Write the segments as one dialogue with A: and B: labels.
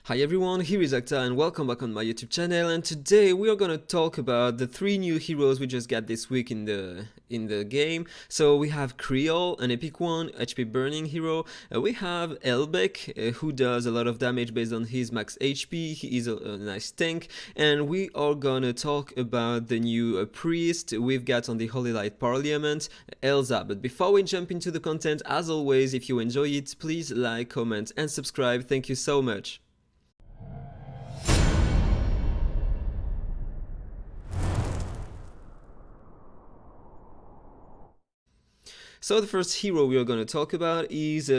A: Hi everyone, here is Akta and welcome back on my YouTube channel, and today we are gonna talk about the 3 new heroes we just got this week in the game. So we have Creon, an epic one, HP burning hero. We have Elbek, who does a lot of damage based on his max HP. He is a nice tank, and we are gonna talk about the new priest we've got on the Holy Light Parliament, Elsa. But before we jump into the content, as always, if you enjoy it, please like, comment and subscribe. Thank you so much. So the first hero we are going to talk about is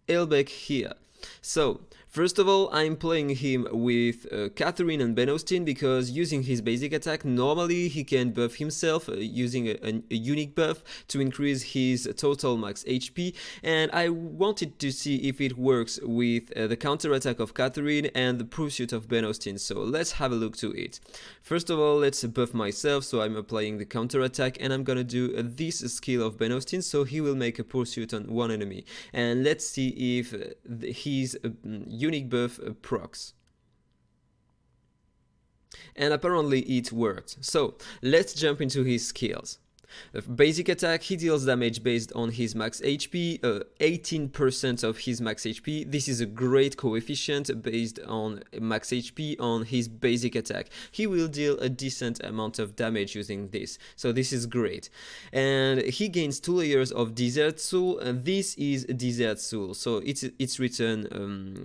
A: Elbek here. So first of all, I'm playing him with Catherine and Ben Austin because using his basic attack, normally he can buff himself using a unique buff to increase his total max HP, and I wanted to see if it works with the counter attack of Catherine and the pursuit of Ben Austin. So let's have a look to it. First of all, let's buff myself, so I'm applying the counter attack and I'm gonna do this skill of Ben Austin, so he will make a pursuit on one enemy, and let's see if his unique buff procs. And apparently it worked. So let's jump into his skills. Basic attack, he deals damage based on his max HP, 18% of his max HP. This is a great coefficient based on max HP on his basic attack. He will deal a decent amount of damage using this, so this is great. And he gains 2 layers of Desert Soul, and this is Desert Soul, so it's written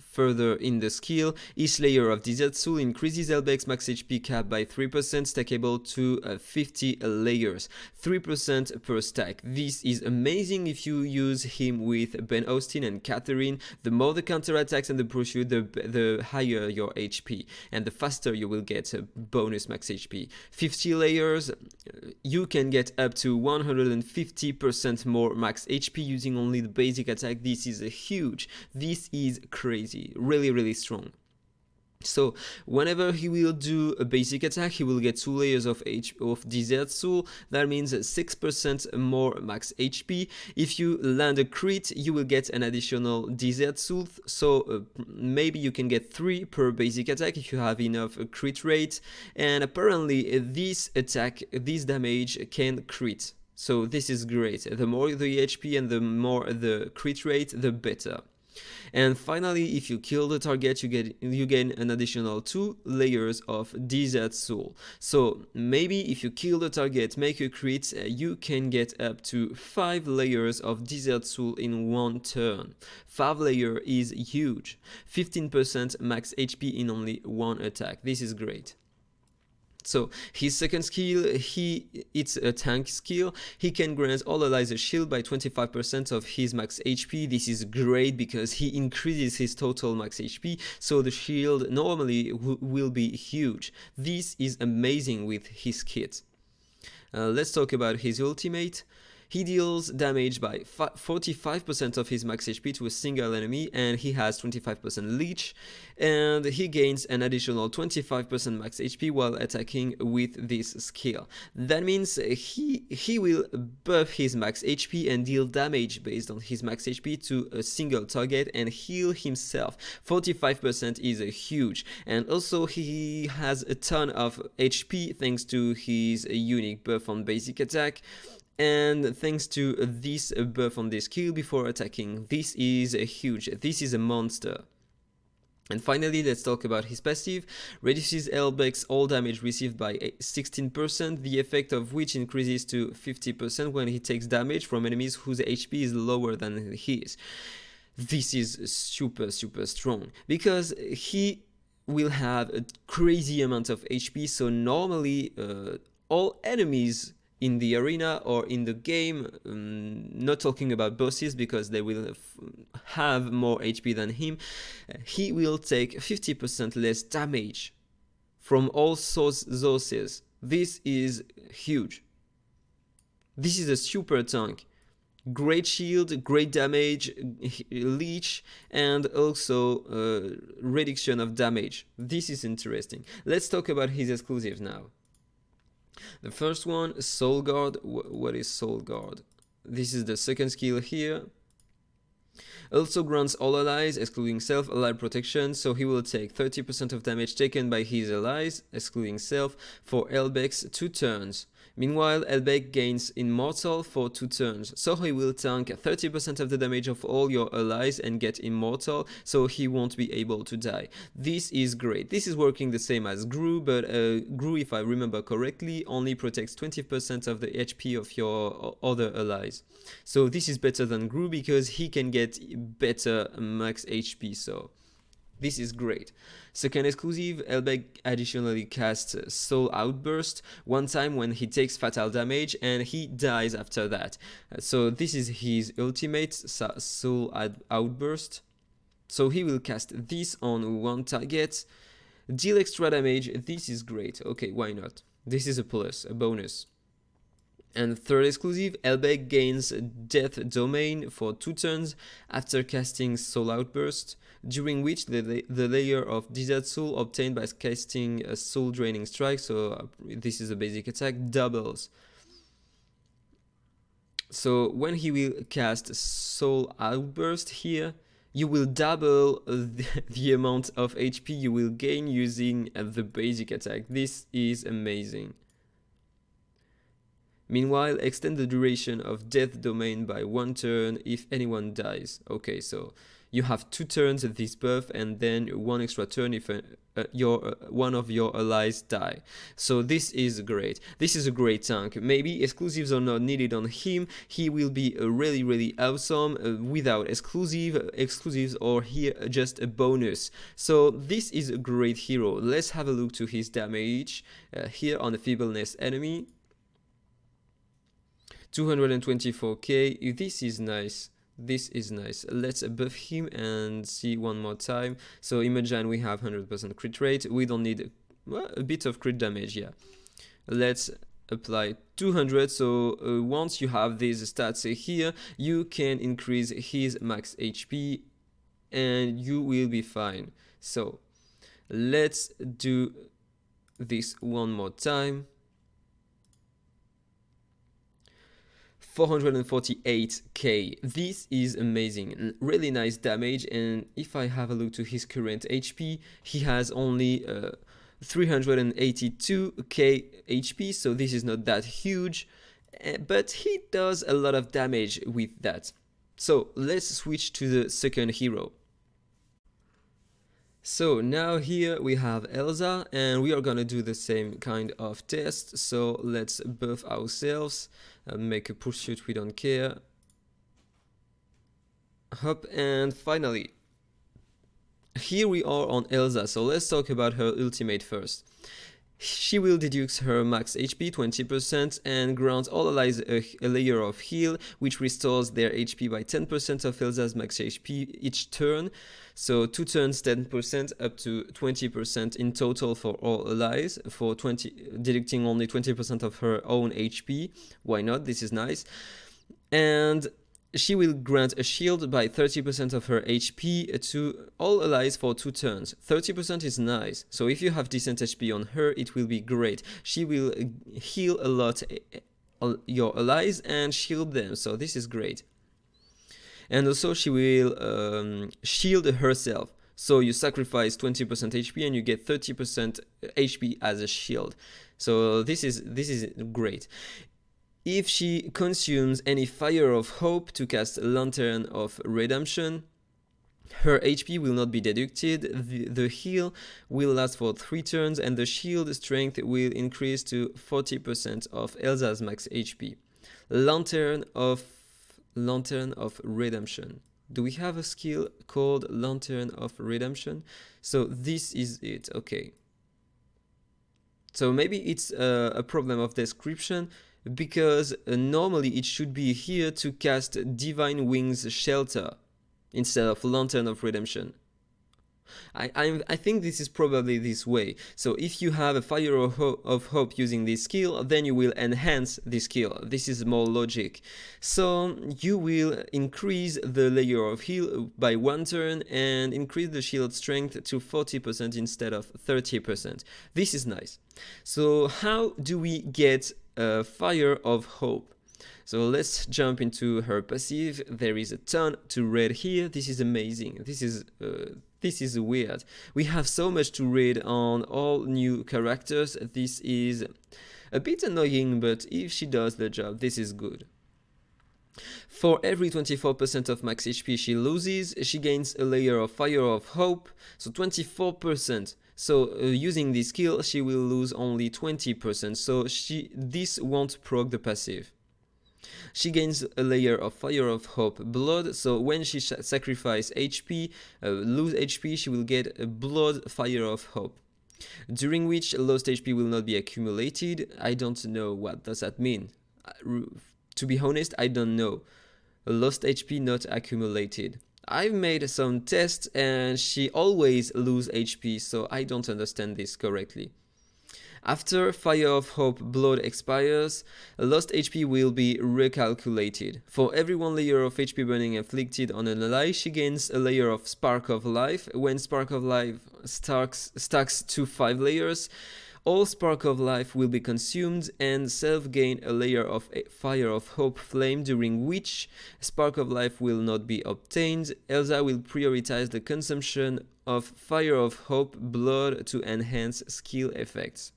A: further in the skill. Each layer of Desert Soul increases Elbek's max HP cap by 3%, stackable to 50 layers, 3% per stack. This is amazing if you use him with Ben Austin and Catherine. The more the counter attacks and the pursuit, the higher your HP, and the faster you will get a bonus max HP. 50 layers, you can get up to 150% more max HP using only the basic attack. This is huge. This is crazy. Really strong. So whenever he will do a basic attack, he will get 2 layers of Desert Soul. That means 6% more max HP. If you land a crit, you will get an additional Desert Soul, so maybe you can get 3 per basic attack if you have enough crit rate. And apparently this damage can crit, so this is great. The more the HP and the more the crit rate, the better. And finally, if you kill the target, you gain an additional 2 layers of Desert Soul. So maybe if you kill the target, make a crit, you can get up to 5 layers of Desert Soul in one turn. 5 layer is huge. 15% max HP in only one attack. This is great. So his second skill, it's a tank skill. He can grant all allies a shield by 25% of his max HP. This is great because he increases his total max HP, so the shield normally will be huge. This is amazing with his kit. Let's talk about his ultimate. He deals damage by 45% of his max HP to a single enemy, and he has 25% leech, and he gains an additional 25% max HP while attacking with this skill. That means he will buff his max HP and deal damage based on his max HP to a single target and heal himself. 45% is huge, and also he has a ton of HP thanks to his unique buff on basic attack, and thanks to this buff on this skill before attacking. This is huge. This is a monster. And finally, let's talk about his passive. Reduces Elbek's all damage received by 16%, the effect of which increases to 50% when he takes damage from enemies whose HP is lower than his. This is super strong because he will have a crazy amount of HP, so normally all enemies in the arena or in the game, not talking about bosses because they will have more HP than him, he will take 50% less damage from all sources. This is huge. This is a super tank. Great shield, great damage, leech, and also reduction of damage. This is interesting. Let's talk about his exclusives now. The first one, Soul Guard. What is Soul Guard? This is the second skill here. Also grants all allies, excluding self, ally protection, so he will take 30% of damage taken by his allies, excluding self, for Elbek's 2 turns. Meanwhile, Elbek gains Immortal for 2 turns, so he will tank 30% of the damage of all your allies and get Immortal, so he won't be able to die. This is great. This is working the same as Gru, but Gru, if I remember correctly, only protects 20% of the HP of your other allies. So this is better than Gru because he can get better max HP, so this is great. Second exclusive, Elbek additionally casts Soul Outburst one time when he takes fatal damage and he dies after that. So this is his ultimate, Soul Outburst. So he will cast this on one target, deal extra damage. This is great. Okay, why not? This is a plus, a bonus. And third exclusive, Elbek gains Death Domain for 2 turns after casting Soul Outburst, during which the layer of Desert Soul obtained by casting a Soul Draining Strike, so this is a basic attack, doubles. So when he will cast Soul Outburst here, you will double the amount of HP you will gain using the basic attack. This is amazing. Meanwhile, extend the duration of Death Domain by 1 turn if anyone dies. Okay, so you have 2 turns at this buff and then 1 extra turn if one of your allies die. So this is great. This is a great tank. Maybe exclusives are not needed on him. He will be really awesome without exclusives, or here just a bonus. So this is a great hero. Let's have a look to his damage here on the Feebleness enemy. 224k. This is nice. This is nice. Let's buff him and see one more time. So Imogen, we have 100% crit rate. We don't need a bit of crit damage. Yeah. Let's apply 200. So once you have these stats here, you can increase his max HP and you will be fine. So let's do this one more time. 448k. This is amazing. Really nice damage, and if I have a look to his current HP, he has only 382k HP, so this is not that huge, but he does a lot of damage with that. So let's switch to the second hero. So now here we have Elsa, and we are gonna do the same kind of test. So let's buff ourselves, make a pursuit, we don't care. Hop, and finally, here we are on Elsa. So let's talk about her ultimate first. She will deduce her max HP 20% and grant all allies a layer of heal, which restores their HP by 10% of Elsa's max HP each turn. So 2 turns 10% up to 20% in total for all allies, for deducting only 20% of her own HP. Why not? This is nice. And she will grant a shield by 30% of her HP to all allies for 2 turns. 30% is nice, so if you have decent HP on her, it will be great. She will heal a lot your allies and shield them, so this is great. And also she will shield herself. So you sacrifice 20% HP and you get 30% HP as a shield. So this is great. If she consumes any Fire of Hope to cast Lantern of Redemption, her HP will not be deducted, the heal will last for 3 turns, and the shield strength will increase to 40% of Elsa's max HP. Lantern of Redemption. Do we have a skill called Lantern of Redemption? So this is it, okay. So maybe it's a problem of description, because normally it should be here to cast Divine Wings Shelter instead of Lantern of Redemption. I think this is probably this way. So if you have a Fire of Hope using this skill, then you will enhance this skill. This is more logic. So you will increase the layer of heal by 1 turn and increase the shield strength to 40% instead of 30%. This is nice. So how do we get Fire of Hope? So let's jump into her passive. There is a ton to read here. This is amazing. This is weird. We have so much to read on all new characters. This is a bit annoying, but if she does the job, this is good. For every 24% of max HP she loses, she gains a layer of Fire of Hope, so 24%. So using this skill, she will lose only 20%, so this won't proc the passive. She gains a layer of Fire of Hope Blood, so when she sacrifices HP, lose HP, she will get a Blood Fire of Hope, during which lost HP will not be accumulated. I don't know what does that mean. To be honest, I don't know. Lost HP not accumulated. I've made some tests and she always lose HP, so I don't understand this correctly. After Fire of Hope Blood expires, lost HP will be recalculated. For every 1 layer of HP burning inflicted on an ally, she gains a layer of Spark of Life. When Spark of Life stacks to 5 layers, all Spark of Life will be consumed and self-gain a layer of Fire of Hope Flame, during which Spark of Life will not be obtained. Elsa will prioritize the consumption of Fire of Hope Blood to enhance skill effects.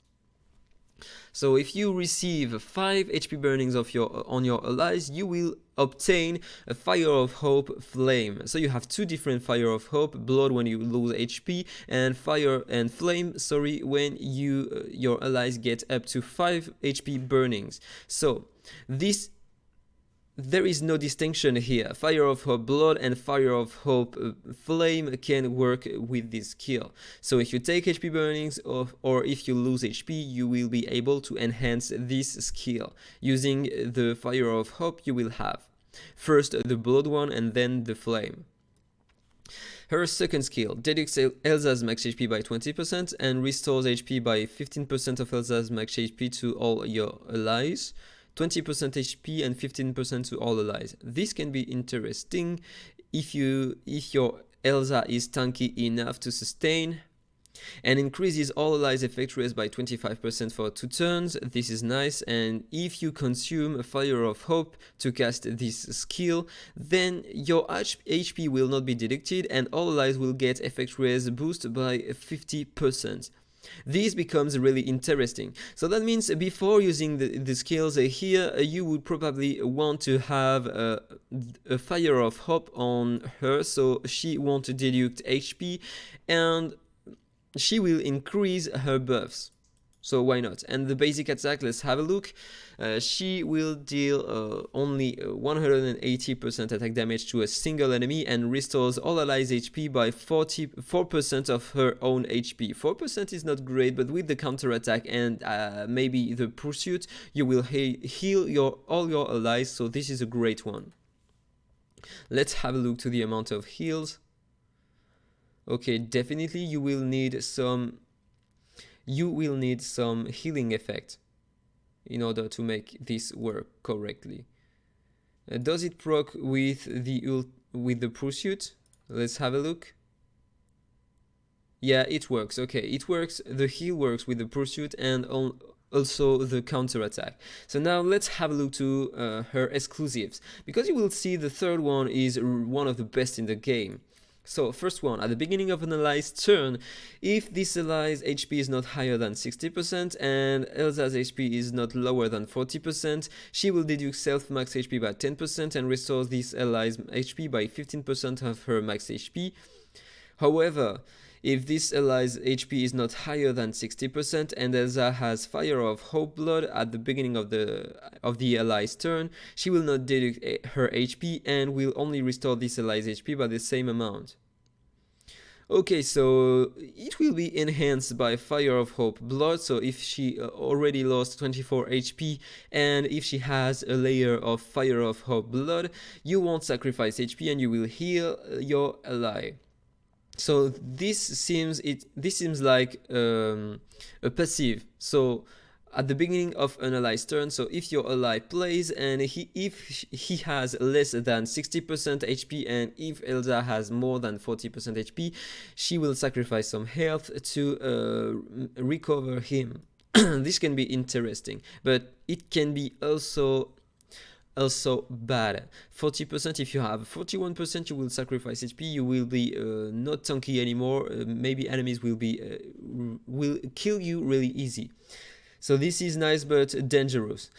A: So if you receive 5 HP burnings on your allies, you will obtain a Fire of Hope Flame. So you have 2 different Fire of Hope, Blood when you lose HP, and Fire and Flame, when your allies get up to 5 HP burnings. So there is no distinction here. Fire of Hope Blood and Fire of Hope Flame can work with this skill. So if you take HP burnings or if you lose HP, you will be able to enhance this skill using the Fire of Hope you will have. First the Blood one and then the Flame. Her second skill deducts Elsa's max HP by 20% and restores HP by 15% of Elsa's max HP to all your allies. 20% HP and 15% to all allies. This can be interesting if your Elsa is tanky enough to sustain, and increases all allies effect raise by 25% for 2 turns. This is nice, and if you consume a Fire of Hope to cast this skill, then your HP will not be deducted and all allies will get effect raise boost by 50%. This becomes really interesting. So that means before using the skills here, you would probably want to have a Fire of Hope on her, so she won't deduct HP and she will increase her buffs. So why not? And the basic attack, let's have a look. She will deal only 180% attack damage to a single enemy and restores all allies HP by 4% of her own HP. 4% is not great, but with the counter attack and maybe the pursuit, you will heal all your allies, so this is a great one. Let's have a look to the amount of heals. Okay, definitely you will need some healing effect in order to make this work correctly. Does it proc with the pursuit? Let's have a look. Yeah, it works. Okay, it works. The heal works with the pursuit and also the counter attack. So now let's have a look to her exclusives, because you will see the third one is one of the best in the game. So first one, at the beginning of an ally's turn, if this ally's HP is not higher than 60% and Elsa's HP is not lower than 40%, she will deduct self-max HP by 10% and restores this ally's HP by 15% of her max HP. However, if this ally's HP is not higher than 60% and Elsa has Fire of Hope Blood at the beginning of the ally's turn, she will not deduct her HP and will only restore this ally's HP by the same amount. Okay, so it will be enhanced by Fire of Hope Blood, so if she already lost 24 HP and if she has a layer of Fire of Hope Blood, you won't sacrifice HP and you will heal your ally. So this seems like a passive. So at the beginning of an ally's turn, so if your ally plays and if he has less than 60% HP and if Elsa has more than 40% HP, she will sacrifice some health to recover him. This can be interesting, but it can be also also bad. 40%, if you have 41%, you will sacrifice HP, you will be not tanky anymore, maybe enemies will kill you really easy. So this is nice but dangerous.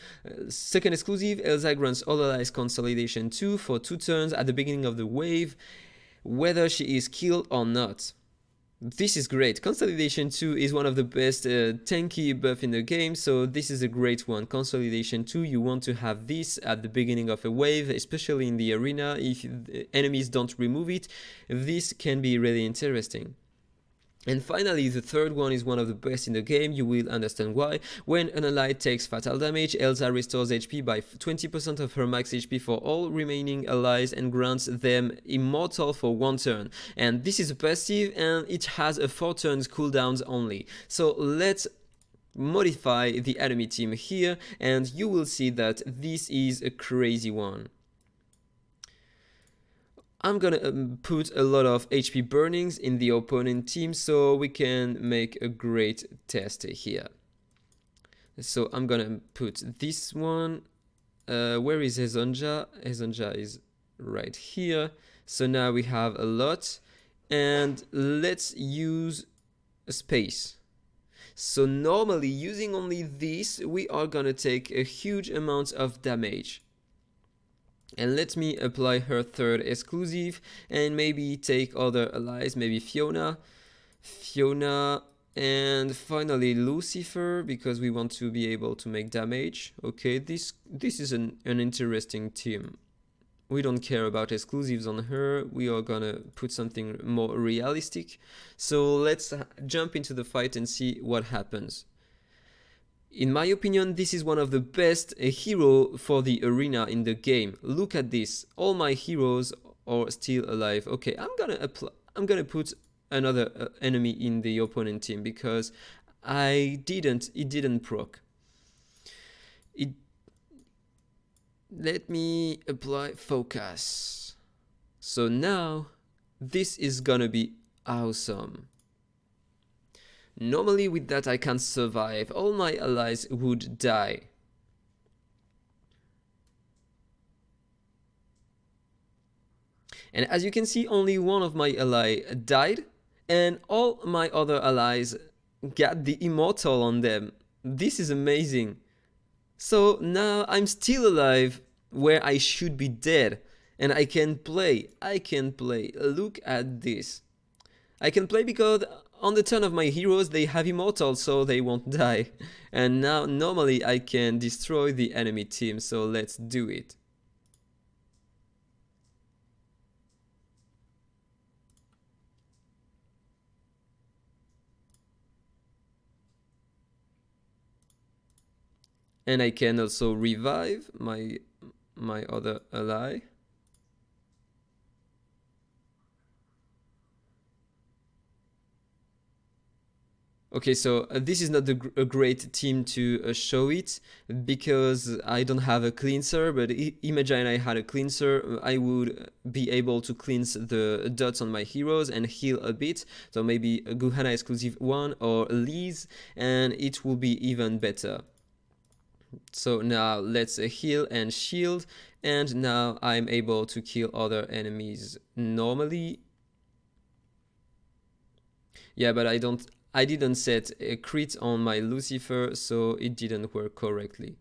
A: Second exclusive, Elsa grants all allies consolidation 2 for 2 turns at the beginning of the wave, whether she is killed or not. This is great. Consolidation 2 is one of the best tanky buff in the game, so this is a great one. Consolidation 2, you want to have this at the beginning of a wave, especially in the arena. If the enemies don't remove it, this can be really interesting. And finally, the third one is one of the best in the game, you will understand why. When an ally takes fatal damage, Elsa restores HP by 20% of her max HP for all remaining allies and grants them immortal for 1 turn. And this is a passive and it has a 4 turns cooldowns only. So let's modify the enemy team here and you will see that this is a crazy one. I'm gonna put a lot of HP burnings in the opponent team so we can make a great test here. So I'm gonna put this one. Where is Hezonja? Hezonja is right here. So now we have a lot and let's use a space. So normally using only this, we are gonna take a huge amount of damage. And let me apply her third exclusive and maybe take other allies, maybe Fiona, and finally Lucifer, because we want to be able to make damage. Okay, this is an interesting team. We don't care about exclusives on her, we are gonna put something more realistic. So let's jump into the fight and see what happens. In my opinion, this is one of the best hero for the arena in the game. Look at this. All my heroes are still alive. Okay, I'm gonna put another enemy in the opponent team because it didn't proc. Let me apply focus. So now this is gonna be awesome. Normally with that I can't survive, all my allies would die. And as you can see, only one of my allies died and all my other allies got the immortal on them. This is amazing. So now I'm still alive where I should be dead and I can play. Look at this. I can play because on the turn of my heroes they have immortal so they won't die. And now normally I can destroy the enemy team, so let's do it. And I can also revive my other ally. Okay, so this is not a great team to show it because I don't have a cleanser, but imagine I had a cleanser, I would be able to cleanse the dots on my heroes and heal a bit. So maybe a Guhana exclusive 1 or Liz, and it will be even better. So now let's heal and shield, and now I'm able to kill other enemies normally. Yeah, but I didn't set a crit on my Lucifer, so it didn't work correctly.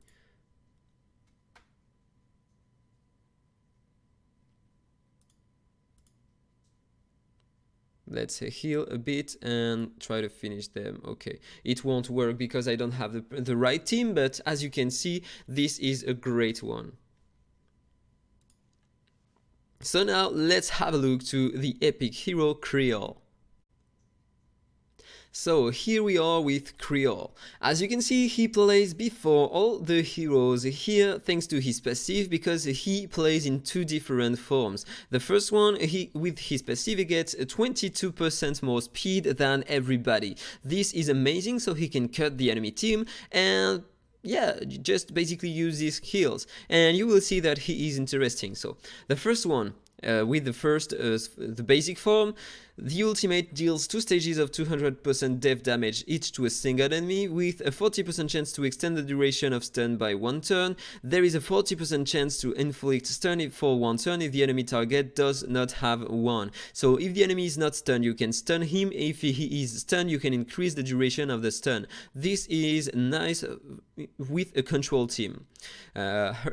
A: Let's heal a bit and try to finish them. Okay, it won't work because I don't have the right team, but as you can see, this is a great one. So now let's have a look to the epic hero Creon. So here we are with Creon. As you can see, he plays before all the heroes here thanks to his passive, because he plays in 2 different forms. The first one, with his passive he gets 22% more speed than everybody. This is amazing, so he can cut the enemy team and yeah, just basically use these skills and you will see that he is interesting. So the first one, with the basic form. The ultimate deals 2 stages of 200% death damage each to a single enemy, with a 40% chance to extend the duration of stun by 1 turn. There is a 40% chance to inflict stun for 1 turn if the enemy target does not have one. So if the enemy is not stunned, you can stun him. If he is stunned, you can increase the duration of the stun. This is nice with a control team.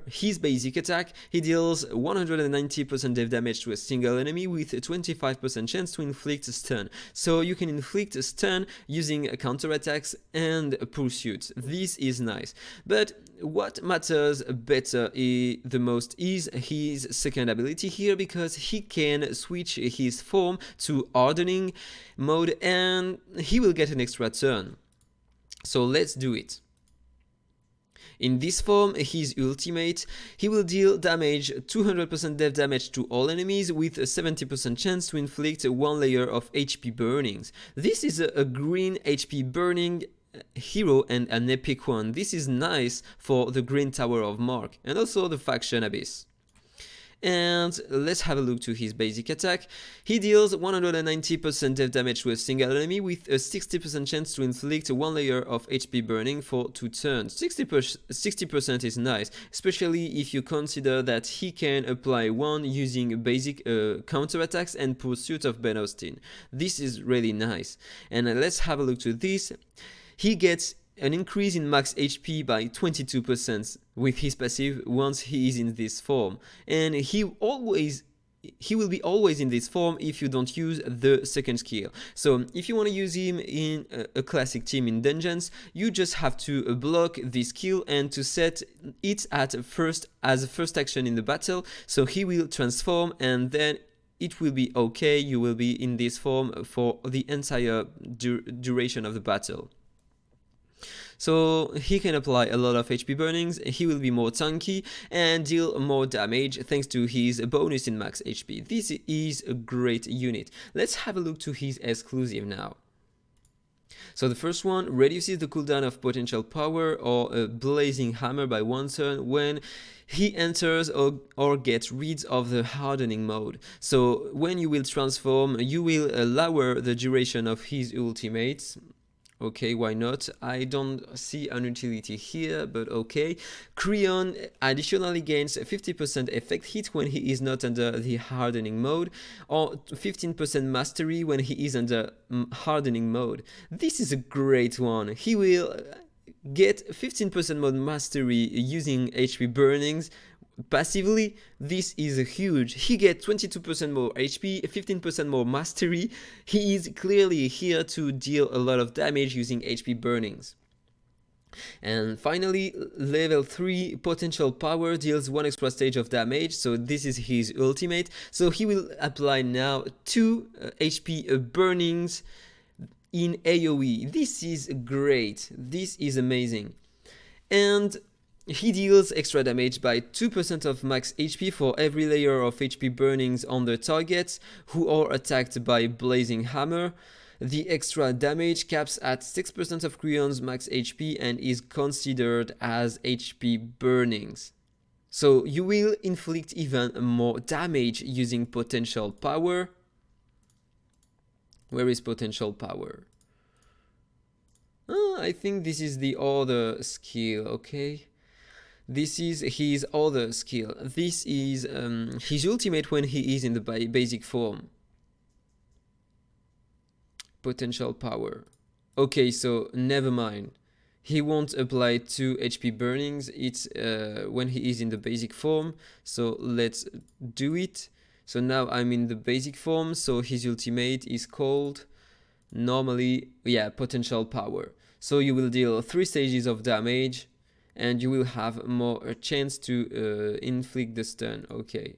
A: His basic attack, he deals 190% death damage to a single enemy with a 25% chance to inflict a stun. So you can inflict a stun using counterattacks and pursuits. This is nice. But what matters the most is his second ability here, because he can switch his form to hardening mode and he will get an extra turn. So let's do it. In this form, his ultimate, he will deal damage, 200% death damage to all enemies with a 70% chance to inflict 1 layer of HP burnings. This is a green HP burning hero and an epic one. This is nice for the Green Tower of Mark and also the Faction Abyss. And let's have a look to his basic attack. He deals 190% death damage to a single enemy with a 60% chance to inflict 1 layer of HP burning for 2 turns. 60% is nice, especially if you consider that he can apply one using basic counterattacks and pursuit of Ben Austin. This is really nice. And let's have a look to this. He gets an increase in max HP by 22% with his passive once he is in this form, and he will be always in this form if you don't use the second skill. So if you want to use him in a classic team in dungeons, you just have to block this skill and to set it as a first action in the battle, so he will transform and then it will be okay. You will be in this form for the entire duration of the battle. So he can apply a lot of HP burnings, he will be more tanky and deal more damage thanks to his bonus in max HP. This is a great unit. Let's have a look to his exclusive now. So the first one reduces the cooldown of potential power or a blazing hammer by 1 turn when he enters or gets rid of the hardening mode. So when you will transform, you will lower the duration of his ultimate. Okay, why not? I don't see an utility here, but okay. Creon additionally gains 50% effect hit when he is not under the hardening mode, or 15% mastery when he is under hardening mode. This is a great one. He will get 15% more mastery using HP burnings passively. This is huge. He gets 22% more HP, 15% more mastery. He is clearly here to deal a lot of damage using HP burnings. And finally, level 3 potential power deals 1 extra stage of damage, so this is his ultimate. So he will apply now 2 HP burnings in AoE. This is great. This is amazing. And he deals extra damage by 2% of max HP for every layer of HP burnings on the targets who are attacked by Blazing Hammer. The extra damage caps at 6% of Creon's max HP and is considered as HP burnings. So you will inflict even more damage using potential power. Where is potential power? I think this is the other skill, okay? This is his other skill. This is his ultimate when he is in the basic form. Potential power. Okay, so never mind. He won't apply 2 HP burnings. It's when he is in the basic form. So let's do it. So now I'm in the basic form. So his ultimate is called normally, potential power. So you will deal 3 stages of damage. And you will have more chance to inflict the stun. Okay.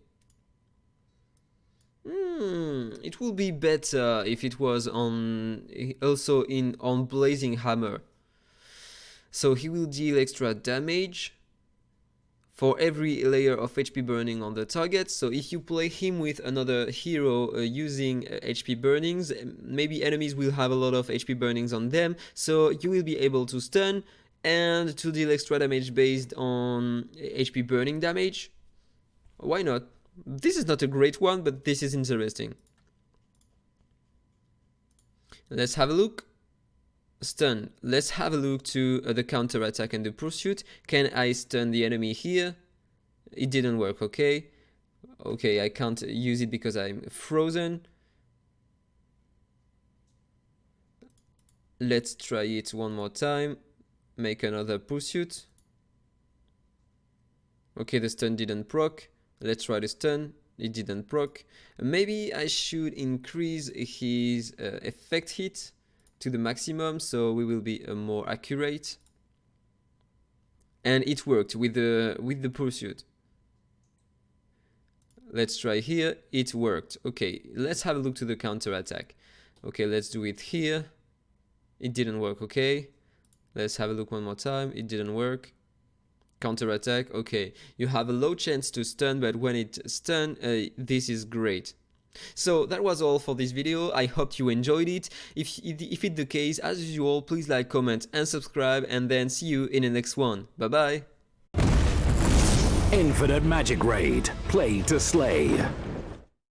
A: It will be better if it was on Blazing Hammer. So he will deal extra damage for every layer of HP burning on the target. So if you play him with another hero using HP burnings, maybe enemies will have a lot of HP burnings on them. So you will be able to stun and to deal extra damage based on HP burning damage. Why not? This is not a great one, but this is interesting. Let's have a look. Stun. Let's have a look to the counter attack and the pursuit. Can I stun the enemy here? It didn't work. Okay. Okay, I can't use it because I'm frozen. Let's try it one more time. Make another pursuit. Okay, the stun didn't proc. Let's try the stun. It didn't proc. Maybe I should increase his effect hit to the maximum, so we will be more accurate. And it worked with the pursuit. Let's try here. It worked. Okay, let's have a look to the counter attack. Okay, let's do it here. It didn't work. Okay, let's have a look one more time. It didn't work. Counter attack. Okay, you have a low chance to stun, but when it stun, this is great. So that was all for this video. I hope you enjoyed it. If it's the case, as usual, please like, comment and subscribe, and then see you in the next one. Bye bye.
B: Infinite Magicraid. Play to slay.